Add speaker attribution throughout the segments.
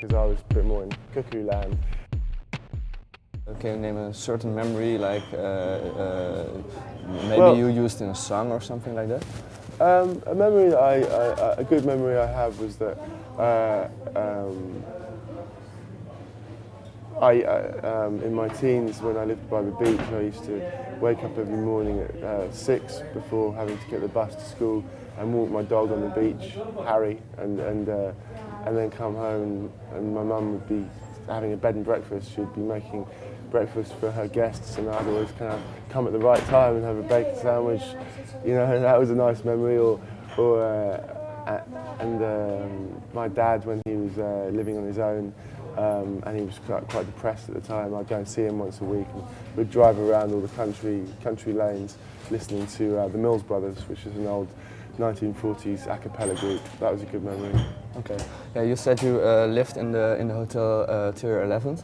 Speaker 1: because I was a bit more in cuckoo land.
Speaker 2: Can you name a certain memory, like maybe you used in a song or something like that?
Speaker 1: A memory that a good memory I have was that in my teens, when I lived by the beach, I used to wake up every morning at 6 before having to get the bus to school and walk my dog on the beach, Harry, and then come home and my mum would be having a bed and breakfast. She'd be making breakfast for her guests, and I'd always kind of come at the right time and have a bacon sandwich. You know, that was a nice memory. My dad, when he was living on his own, and he was quite depressed at the time, I'd go and see him once a week, and we'd drive around all the country lanes listening to the Mills Brothers, which is an old 1940s a cappella group. That was a good memory.
Speaker 2: Okay. Yeah, you said you lived in the hotel till your 11th.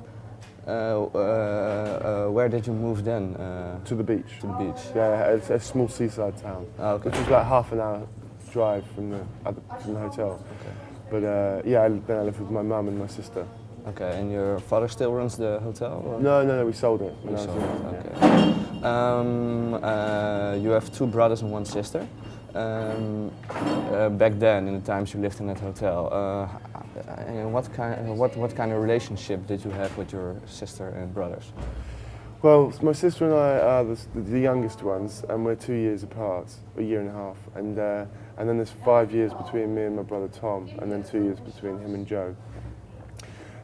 Speaker 2: Where did you move then?
Speaker 1: To the beach.
Speaker 2: To the beach.
Speaker 1: Yeah, it's a small seaside town,
Speaker 2: okay.
Speaker 1: Which was like half an hour drive from the hotel.
Speaker 2: Okay.
Speaker 1: But yeah, then I lived with my mum and my sister.
Speaker 2: Okay, and your father still runs the hotel? Or?
Speaker 1: No, we sold it.
Speaker 2: You sold it, okay. You have 2 brothers and 1 sister. Back then, in the times you lived in that hotel, what kind of relationship did you have with your sister and brothers?
Speaker 1: Well, my sister and I are the youngest ones, and we're 2 years apart, a year and a half, and then there's 5 years between me and my brother Tom, and then 2 years between him and Joe.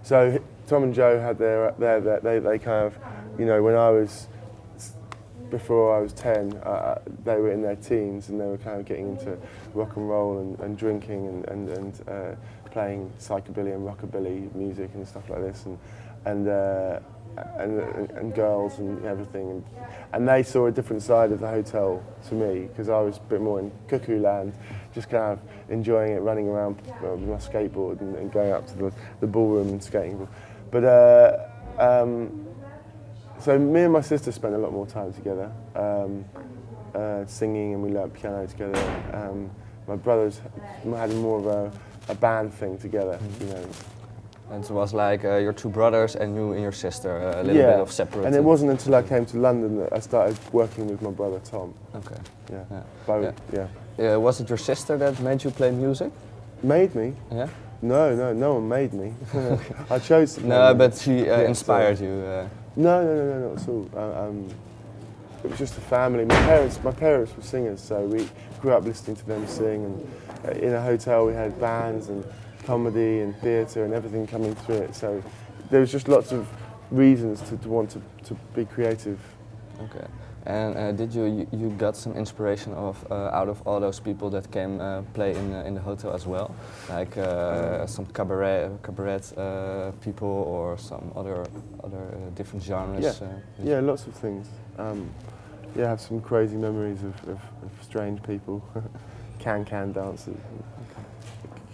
Speaker 1: So Tom and Joe had they kind of, you know, before I was 10, they were in their teens and they were kind of getting into rock and roll and drinking and playing psychobilly and rockabilly music and stuff like this, and girls and everything, and they saw a different side of the hotel to me, because I was a bit more in cuckoo land, just kind of enjoying it, running around with my skateboard and going up to the ballroom and skating. But so me and my sister spent a lot more time together, singing, and we learnt piano together. My brothers had more of a band thing together, you know.
Speaker 2: And it was like your 2 brothers and you and your sister, a little bit of separate.
Speaker 1: And it wasn't until I came to London that I started working with my brother Tom.
Speaker 2: Okay.
Speaker 1: Yeah.
Speaker 2: Was it your sister that made you play music?
Speaker 1: Made me?
Speaker 2: Yeah.
Speaker 1: No one made me. I chose to play
Speaker 2: music. But she inspired you.
Speaker 1: No, not at all. It was just a family. My parents were singers, so we grew up listening to them sing, and in a hotel we had bands and comedy and theatre and everything coming through it. So there was just lots of reasons to want to be creative.
Speaker 2: Okay. And did you got some inspiration out of all those people that came play in the hotel as well, like some cabaret people or some other different genres?
Speaker 1: Yeah, lots of things. I have some crazy memories of strange people, can dancers,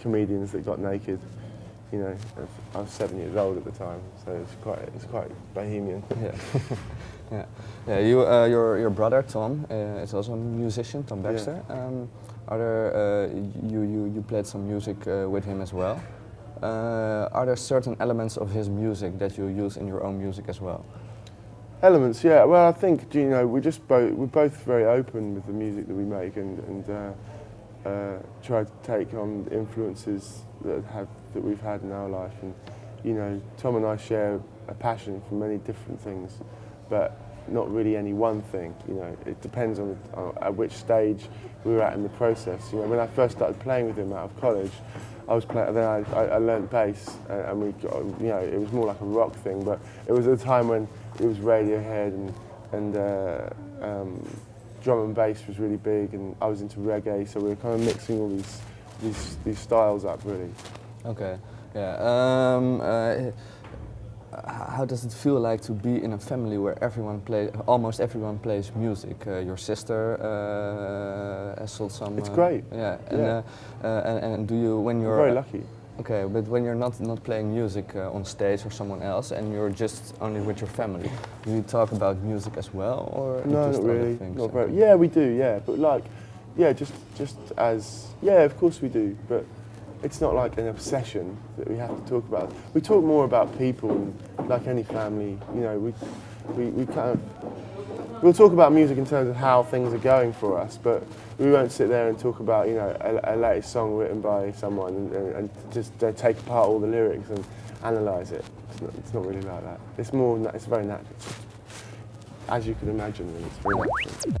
Speaker 1: comedians that got naked. You know, I was 7 years old at the time, so it's quite bohemian.
Speaker 2: Yeah. Yeah. Your brother Tom is also a musician, Tom Baxter. Yeah. You played some music with him as well. Are there certain elements of his music that you use in your own music as well?
Speaker 1: Elements, yeah. Well, I think, you know, we're both very open with the music that we make, and try to take on the influences that we've had in our life. And you know, Tom and I share a passion for many different things, but not really any one thing. You know, it depends on at which stage we were at in the process. You know, when I first started playing with him out of college, I learned bass, and we got, you know, it was more like a rock thing. But it was at a time when it was Radiohead and drum and bass was really big, and I was into reggae, so we were kind of mixing all these styles up, really.
Speaker 2: Okay, yeah. How does it feel like to be in a family where almost everyone plays music? Your sister has sold some.
Speaker 1: It's great.
Speaker 2: Yeah, and do you, when you're
Speaker 1: very lucky.
Speaker 2: Okay, but when you're not playing music on stage or someone else, and you're just only with your family, do you talk about music as well, or
Speaker 1: no,
Speaker 2: just
Speaker 1: not really.
Speaker 2: other things?
Speaker 1: Not very. Yeah, we do. Yeah, but like, yeah, just as of course we do. But it's not like an obsession that we have to talk about. We talk more about people, and like any family, you know, we kind of, we'll talk about music in terms of how things are going for us, but we won't sit there and talk about, you know, a latest song written by someone and just take apart all the lyrics and analyse it. It's not really like that. It's very natural. As you can imagine, it's very natural.